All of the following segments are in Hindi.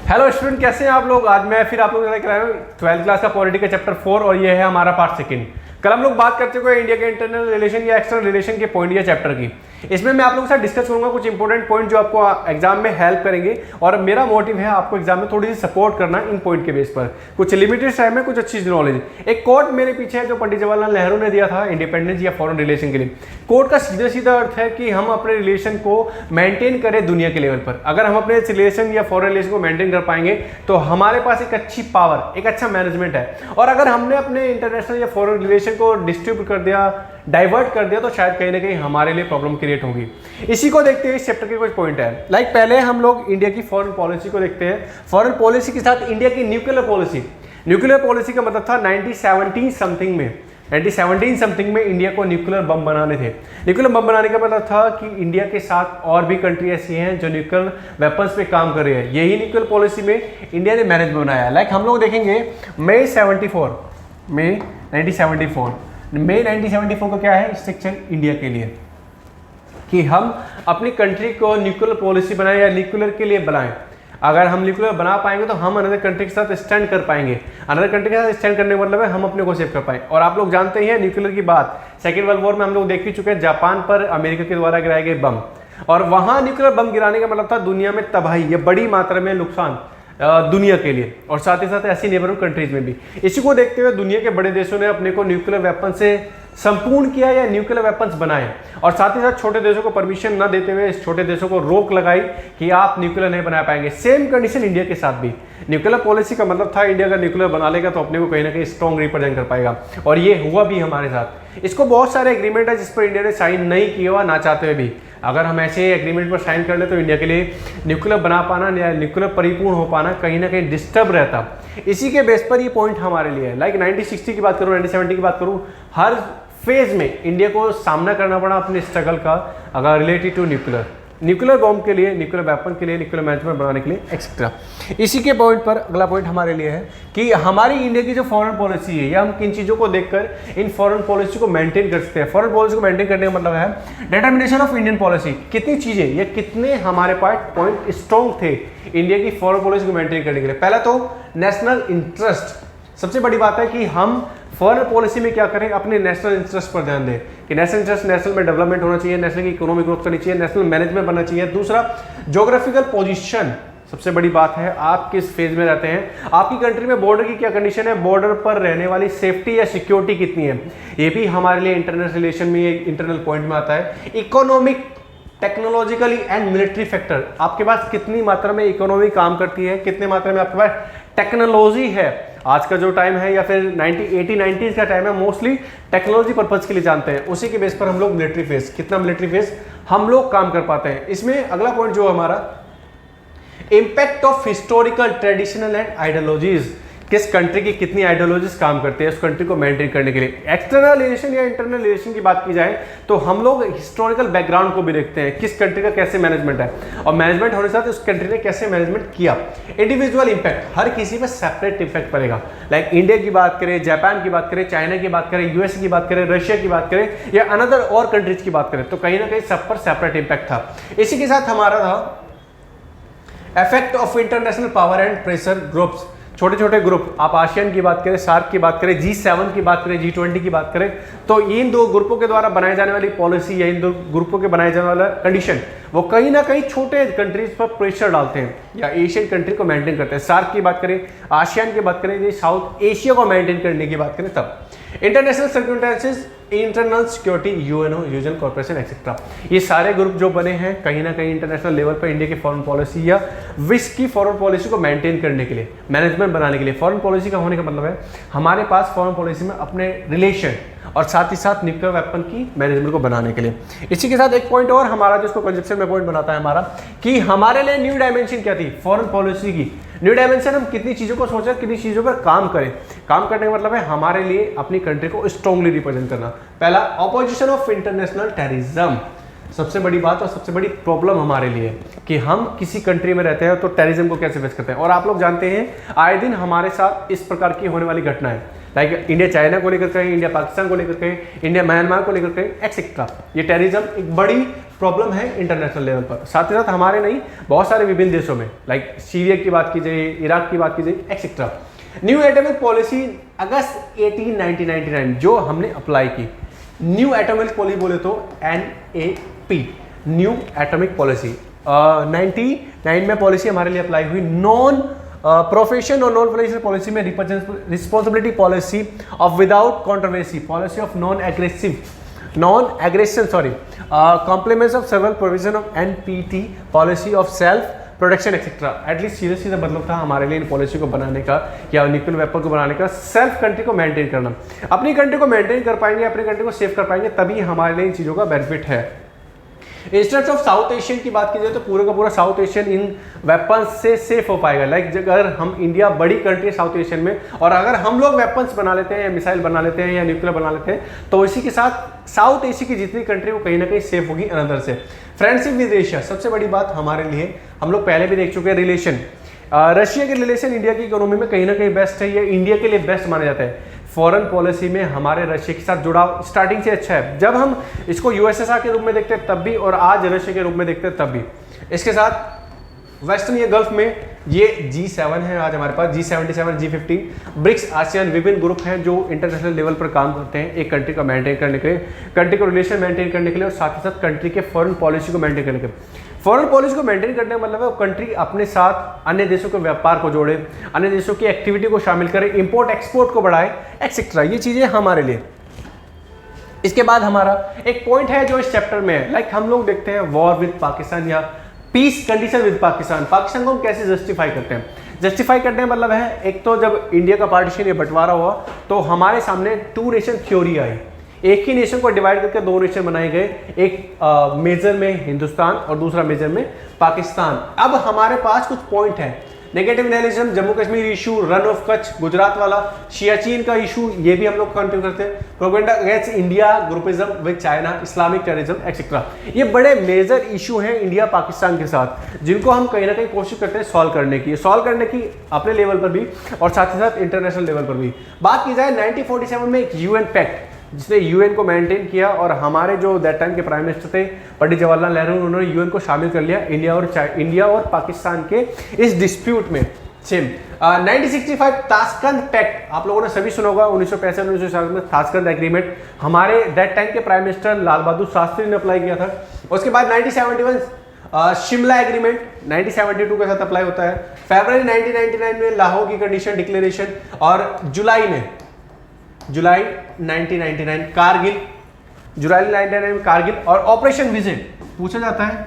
हेलो स्टूडेंट, कैसे हैं आप लोग। आज मैं फिर आप लोगों के लिए 12th क्लास का पॉलिटी का चैप्टर 4 और ये है हमारा पार्ट सेकंड। कल हम लोग बात कर चुके हैं इंडिया के इंटरनल रिलेशन या एक्सटर्नल रिलेशन के पॉइंट या चैप्टर की। इसमें मैं आप लोगों के साथ डिस्कस करूंगा कुछ इंपॉर्टेंट पॉइंट जो आपको एग्जाम में हेल्प करेंगे और मेरा मोटिव है आपको एग्जाम में थोड़ी सी सपोर्ट करना इन पॉइंट के बेस पर। कुछ लिमिटेड टाइम में कुछ अच्छी नॉलेज। एक कोट मेरे पीछे है जो पंडित जवाहरलाल नेहरू ने दिया था इंडिपेंडेंस या फॉरेन रिलेशन के लिए। कोट का सीधा सीधा अर्थ है कि हम अपने रिलेशन को मेंटेन करें दुनिया के लेवल पर। अगर हम अपने रिलेशन या फॉरेन रिलेशन को मेंटेन कर पाएंगे तो हमारे पास एक अच्छी पावर, एक अच्छा मैनेजमेंट है। और अगर हमने अपने इंटरनेशनल या फॉरेन रिलेशन को डिस्ट्रीब्यूट कर दिया, डाइवर्ट कर दिया, तो शायद कहीं ना कहीं हमारे लिए प्रॉब्लम क्रिएट होगी। इसी को देखते हुए इस चैप्टर के कुछ पॉइंट है। लाइक पहले हम लोग इंडिया की फॉरेन पॉलिसी को देखते हैं। फॉरेन पॉलिसी के साथ इंडिया की न्यूक्लियर पॉलिसी। न्यूक्लियर पॉलिसी का मतलब था 1917 समथिंग में 1917 समथिंग में इंडिया को न्यूक्लियर बम बनाने थे। न्यूक्लियर बम बनाने का मतलब था कि इंडिया के साथ और भी कंट्री ऐसी हैं जो न्यूक्लियर वेपन्स पे काम कर रही है। यही न्यूक्लियर पॉलिसी में इंडिया ने मैनेज बनाया। लाइक हम लोग देखेंगे मई 1974 का क्या है स्ट्रक्चर इंडिया के लिए कि हम अपनी कंट्री को न्यूक्लियर पॉलिसी बनाएं या न्यूक्लियर के लिए बनाएं। अगर हम न्यूक्लियर बना पाएंगे तो हम अनदर कंट्री के साथ स्टैंड कर पाएंगे। अनदर कंट्री के साथ स्टैंड करने का मतलब है हम अपने को सेव कर पाएं। और आप लोग जानते ही हैं न्यूक्लियर की बात, सेकेंड वर्ल्ड वॉर में हम लोग देख ही चुके हैं, जापान पर अमेरिका के द्वारा गिराए गए बम। और वहां न्यूक्लियर बम गिराने का मतलब था दुनिया में तबाही, ये बड़ी मात्रा में नुकसान दुनिया के लिए और साथ ही साथ ऐसी नेबरहुड कंट्रीज में भी। इसी को देखते हुए दुनिया के बड़े देशों ने अपने को न्यूक्लियर वेपन से संपूर्ण किया या न्यूक्लियर वेपन्स बनाए और साथ ही साथ छोटे देशों को परमिशन न देते हुए इस छोटे देशों को रोक लगाई कि आप न्यूक्लियर नहीं बना पाएंगे। सेम कंडीशन इंडिया के साथ भी। न्यूक्लियर पॉलिसी का मतलब था इंडिया का न्यूक्लियर बना लेगा तो अपने को कहीं ना कहीं स्ट्रॉन्ग रिप्रेजेंट कर पाएगा और ये हुआ भी हमारे साथ। इसको बहुत सारे एग्रीमेंट है जिस पर इंडिया ने साइन नहीं किया हुआ ना चाहते हुए भी। अगर हम ऐसे एग्रीमेंट पर साइन कर ले तो इंडिया के लिए न्यूक्लियर बना पाना या न्यूक्लियर परिपूर्ण हो पाना कहीं ना कहीं डिस्टर्ब रहता। इसी के बेस पर ये पॉइंट हमारे लिए है। लाइक 1960 की बात करूँ, 1970 की बात करूँ, हर फेज में इंडिया को सामना करना पड़ा अपने स्ट्रगल का अगर रिलेटेड टू न्यूक्लियर बॉम्ब के लिए, न्यूक्लियर वेपन के लिए, न्यूक्लियर मैनेजमेंट बनाने के लिए एक्सेट्रा। इसी के पॉइंट पर अगला पॉइंट हमारे लिए है कि हमारी इंडिया की जो फॉरेन पॉलिसी है या हम किन चीज़ों को देखकर इन फॉरेन पॉलिसी को मेंटेन कर सकते हैं। फॉरेन पॉलिसी को मेंटेन करने का मतलब है डिटर्मिनेशन ऑफ इंडियन पॉलिसी। कितनी चीज़ें या कितने हमारे पास पॉइंट स्ट्रॉन्ग थे इंडिया की फॉरेन पॉलिसी को मेंटेन करने के लिए। पहला तो नेशनल इंटरेस्ट। सबसे बड़ी बात है कि हम फॉरेन पॉलिसी में क्या करें, अपने नेशनल इंटरेस्ट पर ध्यान दें कि नेशनल इंटरेस्ट, नेशनल में डेवलपमेंट होना चाहिए, नेशनल की इकोनॉमिक ग्रोथ करनी चाहिए, नेशनल मैनेजमेंट बनना चाहिए। दूसरा ज्योग्राफिकल पोजीशन। सबसे बड़ी बात है आप किस फेज में रहते हैं, आपकी कंट्री में बॉर्डर की क्या कंडीशन है, बॉर्डर पर रहने वाली सेफ्टी या सिक्योरिटी कितनी है। ये भी हमारे लिए इंटरनेशनल रिलेशन में इंटरनल पॉइंट में आता है। Economic, technologically and military factor. आपके पास कितनी मात्रा में इकोनॉमी काम करती है, कितने मात्रा में आपके पास टेक्नोलॉजी है। आज का जो टाइम है या फिर 1980-90s का टाइम है, मोस्टली टेक्नोलॉजी पर्पज के लिए जानते हैं। उसी के बेस पर हम लोग मिलिट्री फेस, कितना मिलिट्री फेस हम लोग काम कर पाते हैं। इसमें अगला पॉइंट जो हमारा impact of historical, traditional and ideologies. किस कंट्री की कितनी आइडियोलॉजीज काम करते हैं उस कंट्री को मेंटेन करने के लिए। एक्सटर्नल रिलेशन या इंटरनल रिलेशन की बात की जाए तो हम लोग हिस्टोरिकल बैकग्राउंड को भी देखते हैं, किस कंट्री का कैसे मैनेजमेंट है और मैनेजमेंट होने के साथ उस कंट्री ने कैसे मैनेजमेंट किया। इंडिविजुअल इंपैक्ट, हर किसी पर सेपरेट इंपैक्ट पड़ेगा। लाइक इंडिया की बात करें, जापान की बात करें, चाइना की बात करें, यूएस की बात करें, रशिया की बात करें या अनदर और कंट्रीज की बात करें तो कहीं ना कहीं सब पर सेपरेट इंपैक्ट था। इसी के साथ हमारा था effect of international power and pressure groups. छोटे छोटे ग्रुप, आप आसियान की बात करें, सार्क की बात करें, G7 की बात करें, G20 की बात करें तो इन दो ग्रुपों के द्वारा बनाए जाने वाली पॉलिसी या इन दो ग्रुपों के बनाए जाने वाला कंडीशन वो कहीं ना कहीं छोटे कंट्रीज पर प्रेशर डालते हैं या एशियन कंट्री को मेंटेन करते हैं। सार्क की बात करें, आसियान की बात करें, साउथ एशिया को मेंटेन करने की बात करें तब। International circumstances, internal security, UNO, यूजन कॉर्पोरेशन एक्सेट्रा, ये सारे ग्रुप जो बने हैं कहीं ना कहीं इंटरनेशनल लेवल पर इंडिया की फॉरेन पॉलिसी या विश्व की फॉरेन पॉलिसी को मेंटेन करने के लिए, मैनेजमेंट बनाने के लिए। फॉरेन पॉलिसी का होने का मतलब है हमारे पास फॉरेन पॉलिसी में अपने रिलेशन और साथ ही साथ न्यूक्लियर वेपन की मैनेजमेंट को बनाने के लिए। इसी के साथ एक पॉइंट और हमारा जिसको कंसेप्शन में पॉइंट बनाता है हमारा कि हमारे लिए न्यू डायमेंशन क्या थी फॉरेन पॉलिसी की। न्यू डायमेंशन हम कितनी चीज़ों को सोचें, कितनी चीज़ों पर काम करें। काम करने का मतलब है हमारे लिए अपनी कंट्री को स्ट्रांगली रिप्रेजेंट करना। पहला, ऑपोजिशन ऑफ इंटरनेशनल टेररिज्म। सबसे बड़ी बात और सबसे बड़ी प्रॉब्लम हमारे लिए कि हम किसी कंट्री में रहते हैं तो टेररिज्म को कैसे फेस करते हैं। और आप लोग जानते हैं आए दिन हमारे साथ इस प्रकार की होने वाली घटना है। लाइक इंडिया चाइना को लेकर कहें, इंडिया पाकिस्तान को लेकर कहें, इंडिया म्यांमार को लेकर कहें, एक्सेट्रा। ये टेररिज्म एक बड़ी प्रॉब्लम है इंटरनेशनल लेवल पर। साथ ही साथ हमारे नहीं, बहुत सारे विभिन्न देशों में, लाइक सीरिया की बात की जाए, इराक की बात की जाए, एक्सेट्रा। न्यू एटॉमिक पॉलिसी अगस्त 1899 जो हमने अप्लाई की, न्यू एटॉमिक पॉलिसी बोले तो NAP, न्यू एटॉमिक पॉलिसी 99 में पॉलिसी हमारे लिए अप्लाई हुई। नॉन प्रोफेशन और नॉन प्रोफेशनल पॉलिसी में responsibility policy of without controversy, policy of non aggression compliments of several provision of NPT, policy of self protection etcetera. At least सीधे सीधा मतलब था हमारे लिए इन पॉलिसी को बनाने का या न्यूक्लियर वेपन को बनाने का, सेल्फ कंट्री को मेंटेन करना। अपनी कंट्री को मेंटेन कर पाएंगे, अपनी कंट्री को सेव कर पाएंगे, तभी हमारे लिए इन चीज़ों का बेनिफिट है। इंस्टेंस ऑफ साउथ एशियन की बात की जाए तो पूरा का पूरा साउथ एशियन इन वेपन्स से सेफ हो पाएगा। लाइक अगर हम इंडिया बड़ी कंट्री है साउथ एशियन में, और अगर हम लोग वेपन्स बना लेते हैं या मिसाइल बना लेते हैं या न्यूक्लियर बना लेते हैं, तो इसी के साथ साउथ एशिया की जितनी कंट्री वो कहीं ना कहीं सेफ होगी अनदर से। फ्रेंडशिप विद एशिया सबसे बड़ी बात हमारे लिए, हम लोग पहले भी देख चुके हैं रिलेशन, रशिया के रिलेशन इंडिया की इकोनॉमी में कहीं ना कहीं बेस्ट है, ये इंडिया के लिए बेस्ट माना जाता है। फॉरेन पॉलिसी में हमारे रशिया के साथ जुड़ाव स्टार्टिंग से अच्छा है। जब हम इसको USSR के रूप में देखते हैं तब भी, और आज रशिया के रूप में देखते हैं तब भी। इसके साथ वेस्टर्न ये गल्फ में ये G7 है आज हमारे पास, G77, G15, ब्रिक्स, आसियान, विभिन्न ग्रुप हैं जो इंटरनेशनल लेवल पर काम करते हैं एक कंट्री का मेंटेन करने के लिए, कंट्री को रिलेशन मेंटेन करने के लिए, और साथ ही साथ कंट्री के फॉरेन पॉलिसी को मेंटेन करने के लिए। फॉरेन पॉलिसी को मेंटेन करने का मतलब है वो कंट्री अपने साथ अन्य देशों के व्यापार को जोड़े, अन्य देशों की एक्टिविटी को शामिल करे, इंपोर्ट एक्सपोर्ट को बढ़ाए, एक्सेट्रा। ये चीजें हमारे लिए। इसके बाद हमारा एक पॉइंट है जो इस चैप्टर में है, लाइक हम लोग देखते हैं वॉर विद पाकिस्तान या peace condition with Pakistan. Pakistan को हम कैसे जस्टिफाई करते हैं? जस्टिफाई करने का मतलब है, एक तो जब इंडिया का पार्टीशन या बंटवारा हुआ तो हमारे सामने टू नेशन थ्योरी आई, एक ही नेशन को डिवाइड करके दो नेशन बनाए गए, एक मेजर में हिंदुस्तान और दूसरा मेजर में पाकिस्तान। अब हमारे पास कुछ पॉइंट है, नेगेटिव एनालिज्म, जम्मू कश्मीर इशू, रन ऑफ कच्छ, गुजरात वाला, सियाचिन का इशू, ये भी हम लोग कंटिन्यू करते हैं, propaganda against India, groupism with China, Islamic terrorism etcetera. ये बड़े मेजर इशू हैं इंडिया पाकिस्तान के साथ, जिनको हम कहीं ना कहीं कोशिश करते हैं सॉल्व करने की अपने लेवल पर भी और साथ ही साथ इंटरनेशनल लेवल पर भी। बात की जाए 1947 में एक UN पैक्ट जिसने UN को मेंटेन किया, और हमारे जो दैट टाइम के प्राइम मिनिस्टर थे पंडित जवाहरलाल नेहरू, उन्होंने UN को शामिल कर लिया इंडिया और पाकिस्तान के इस डिस्प्यूट में। सेम 1965 ताशकंद पैक्ट, आप लोगों ने सभी सुना होगा, 1965-1966 में ताशकंद एग्रीमेंट हमारे दैट टाइम के प्राइम मिनिस्टर लाल बहादुर शास्त्री ने अप्लाई किया था। उसके बाद 1971 शिमला एग्रीमेंट 1972 के साथ अप्लाई होता है। फरवरी 1999 में लाहौर की कंडीशन डिक्लेरेशन, और जुलाई 1999 कारगिल, जुलाई 1999 में कारगिल, और ऑपरेशन विजय पूछा जाता है।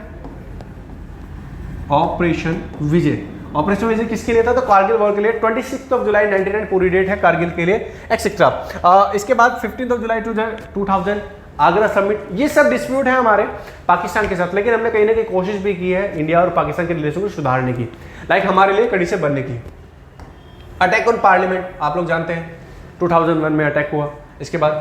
ऑपरेशन विजय किसके लिए था? तो कारगिल वॉर के लिए। 26 जुलाई 1999 पूरी डेट है कारगिल के लिए, एक्सेट्रा। इसके बाद 15 जुलाई 2000 आगरा समिट। ये सब डिस्प्यूट है हमारे पाकिस्तान के साथ, लेकिन हमने कहीं ना कहीं कोशिश भी की है इंडिया और पाकिस्तान के रिलेशन को सुधारने की, लाइक हमारे लिए कंडीशन बनने की। अटैक ऑन पार्लियामेंट आप लोग जानते हैं, 2001 में अटैक हुआ। इसके बाद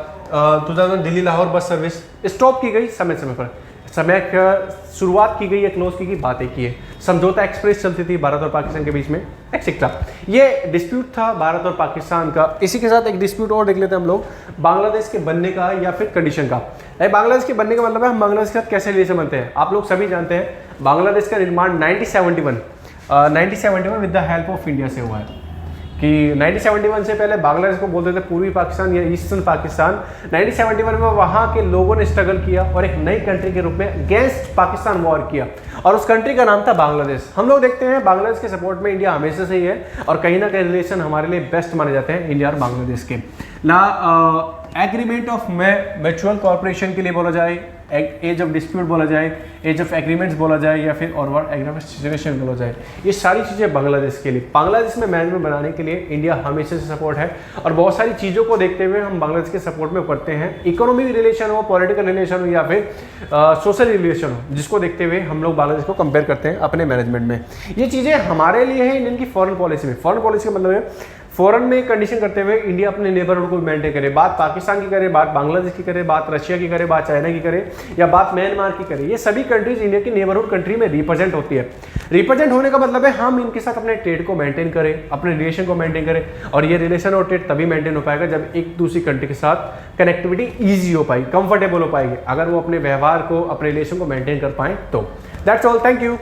2000 Delhi Lahore bus service stop की गई समय पर, समय का शुरुआत की गई या क्लोज की गई, बातें की है। समझौता एक्सप्रेस चलती थी भारत और पाकिस्तान के बीच में, एक्सेट्रा। ये डिस्प्यूट था भारत और पाकिस्तान का। इसी के साथ एक डिस्प्यूट और देख लेते हैं हम लोग, बांग्लादेश के बनने का या फिर कंडीशन का। बांग्लादेश के बनने का मतलब है हम बांग्लादेश के साथ कैसे रिलेशन बनते हैं। आप लोग सभी जानते हैं बांग्लादेश का निर्माण 1971 with the help of India से हुआ है, कि 1971 से पहले बांग्लादेश को बोलते थे पूर्वी पाकिस्तान या ईस्टर्न पाकिस्तान। 1971 में वहाँ के लोगों ने स्ट्रगल किया और एक नई कंट्री के रूप में अगेंस्ट पाकिस्तान वॉर किया, और उस कंट्री का नाम था बांग्लादेश। हम लोग देखते हैं बांग्लादेश के सपोर्ट में इंडिया हमेशा से ही है, और कहीं ना कहीं रिलेशन हमारे लिए बेस्ट माने जाते हैं इंडिया और बांग्लादेश के। ना एग्रीमेंट ऑफ म्यूचुअल कॉर्पोरेशन के लिए बोला जाए, एज ऑफ डिस्प्यूट बोला जाए, एज ऑफ एग्रीमेंट्स बोला जाए, या फिर ऑनवर्ड एग्रीमेंट सिचुएशन बोला जाए, ये सारी चीज़ें बांग्लादेश के लिए। बांग्लादेश में मैनेजमेंट बनाने के लिए इंडिया हमेशा से सपोर्ट है, और बहुत सारी चीज़ों को देखते हुए हम बांग्लादेश के सपोर्ट में करते हैं। इकोनॉमिक रिलेशन हो, पॉलिटिकल रिलेशन हो, या फिर सोशल रिलेशन हो, जिसको देखते हुए हम लोग बांग्लादेश को कंपेयर करते हैं अपने मैनेजमेंट में। ये चीज़ें हमारे लिए है इंडियन की फॉरेन पॉलिसी में। फॉरेन पॉलिसी का मतलब है फॉरेन में कंडीशन करते हुए इंडिया अपने नेबरहुड को मेंटेन करे, बात पाकिस्तान की करे, बात बांग्लादेश की करे, बात रशिया की करे, बात चाइना की करे, या बात म्यांमार की करे, ये सभी कंट्रीज इंडिया की नेबरहुड कंट्री में रिप्रेजेंट होती है। रिप्रेजेंट होने का मतलब है हम इनके साथ अपने ट्रेड को मेंटेन करें, अपने रिलेशन को मेंटेन करें, और ये रिलेशन और ट्रेड तभी मेंटेन हो पाएगा जब एक दूसरी कंट्री के साथ कनेक्टिविटी ईजी हो पाएगी, कंफर्टेबल हो पाएगी, अगर वो अपने व्यवहार को, अपने रिलेशन को मेंटेन कर पाए तो। That's all, thank you.